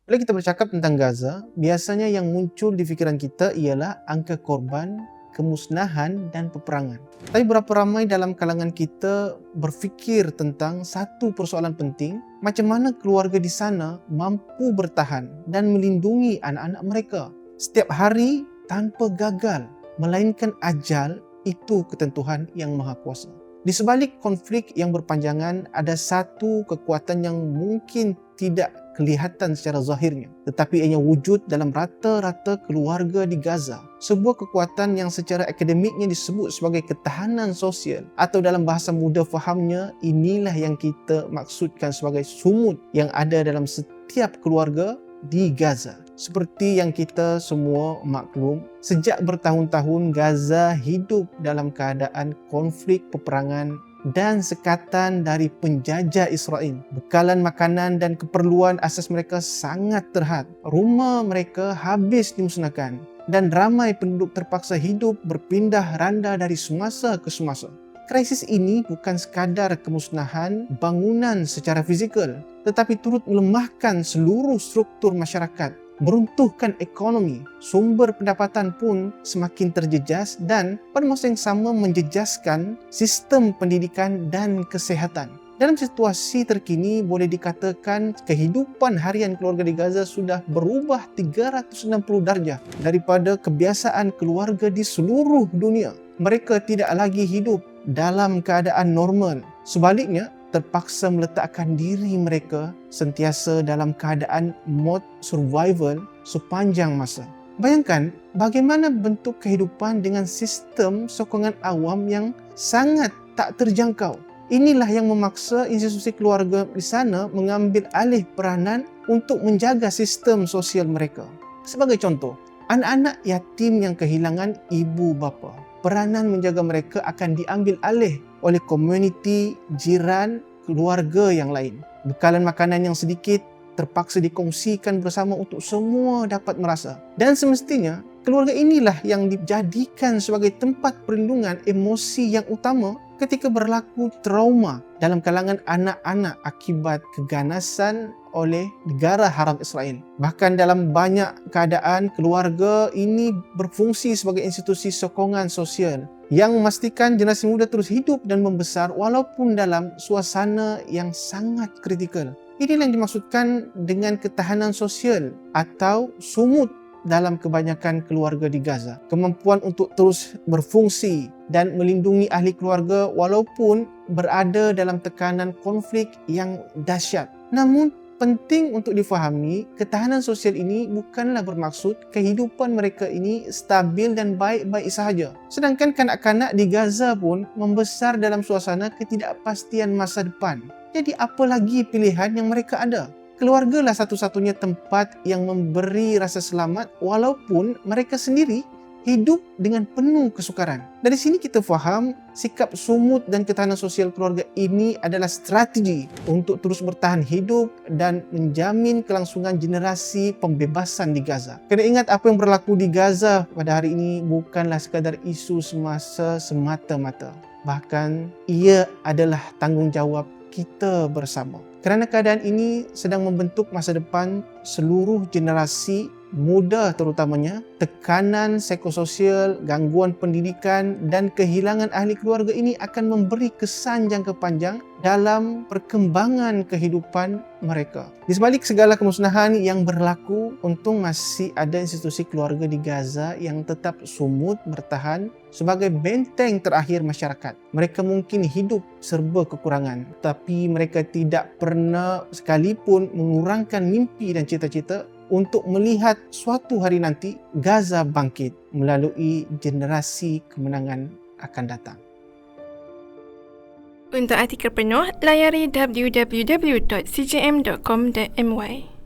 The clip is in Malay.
Bila kita bercakap tentang Gaza, biasanya yang muncul di fikiran kita ialah angka korban, kemusnahan dan peperangan. Tapi berapa ramai dalam kalangan kita berfikir tentang satu persoalan penting, macam mana keluarga di sana mampu bertahan dan melindungi anak-anak mereka setiap hari tanpa gagal, melainkan ajal itu ketentuan yang Maha Kuasa. Di sebalik konflik yang berpanjangan, ada satu kekuatan yang mungkin tidak kelihatan secara zahirnya, tetapi ianya wujud dalam rata-rata keluarga di Gaza. Sebuah kekuatan yang secara akademiknya disebut sebagai ketahanan sosial, atau dalam bahasa mudah fahamnya, inilah yang kita maksudkan sebagai sumut yang ada dalam setiap keluarga di Gaza. Seperti yang kita semua maklum, sejak bertahun-tahun Gaza hidup dalam keadaan konflik peperangan dan sekatan dari penjajah Israel. Bekalan makanan dan keperluan asas mereka sangat terhad. Rumah mereka habis dimusnahkan dan ramai penduduk terpaksa hidup berpindah randa dari semasa ke semasa. Krisis ini bukan sekadar kemusnahan bangunan secara fizikal, tetapi turut melemahkan seluruh struktur masyarakat, meruntuhkan ekonomi, sumber pendapatan pun semakin terjejas dan pada masa yang sama menjejaskan sistem pendidikan dan kesihatan. Dalam situasi terkini, boleh dikatakan kehidupan harian keluarga di Gaza sudah berubah 360 darjah daripada kebiasaan keluarga di seluruh dunia. Mereka tidak lagi hidup dalam keadaan normal. Sebaliknya, terpaksa meletakkan diri mereka sentiasa dalam keadaan mode survival sepanjang masa. Bayangkan bagaimana bentuk kehidupan dengan sistem sokongan awam yang sangat tak terjangkau. Inilah yang memaksa institusi keluarga di sana mengambil alih peranan untuk menjaga sistem sosial mereka. Sebagai contoh, anak-anak yatim yang kehilangan ibu bapa, peranan menjaga mereka akan diambil alih oleh komuniti, jiran, keluarga yang lain. Bekalan makanan yang sedikit terpaksa dikongsikan bersama untuk semua dapat merasa. Dan semestinya, keluarga inilah yang dijadikan sebagai tempat perlindungan emosi yang utama ketika berlaku trauma dalam kalangan anak-anak akibat keganasan oleh negara haram Israel. Bahkan dalam banyak keadaan, keluarga ini berfungsi sebagai institusi sokongan sosial yang memastikan generasi muda terus hidup dan membesar walaupun dalam suasana yang sangat kritikal. Inilah yang dimaksudkan dengan ketahanan sosial atau sumut dalam kebanyakan keluarga di Gaza. Kemampuan untuk terus berfungsi dan melindungi ahli keluarga walaupun berada dalam tekanan konflik yang dahsyat. Namun, penting untuk difahami, ketahanan sosial ini bukanlah bermaksud kehidupan mereka ini stabil dan baik-baik sahaja. Sedangkan kanak-kanak di Gaza pun membesar dalam suasana ketidakpastian masa depan. Jadi apa lagi pilihan yang mereka ada? Keluargalah satu-satunya tempat yang memberi rasa selamat walaupun mereka sendiri hidup dengan penuh kesukaran. Dari sini kita faham sikap sumut dan ketahanan sosial keluarga ini adalah strategi untuk terus bertahan hidup dan menjamin kelangsungan generasi pembebasan di Gaza. Kena ingat apa yang berlaku di Gaza pada hari ini bukanlah sekadar isu semasa semata-mata. Bahkan ia adalah tanggungjawab kita bersama. Kerana keadaan ini sedang membentuk masa depan seluruh generasi muda terutamanya, tekanan psikososial, gangguan pendidikan dan kehilangan ahli keluarga ini akan memberi kesan jangka panjang dalam perkembangan kehidupan mereka. Di sebalik segala kemusnahan yang berlaku, untung masih ada institusi keluarga di Gaza yang tetap sumut bertahan sebagai benteng terakhir masyarakat. Mereka mungkin hidup serba kekurangan, tapi mereka tidak pernah sekalipun mengurangkan mimpi dan cita-cita untuk melihat suatu hari nanti Gaza bangkit melalui generasi kemenangan akan datang. Untuk artikel penuh, layari www.cjm.com.my.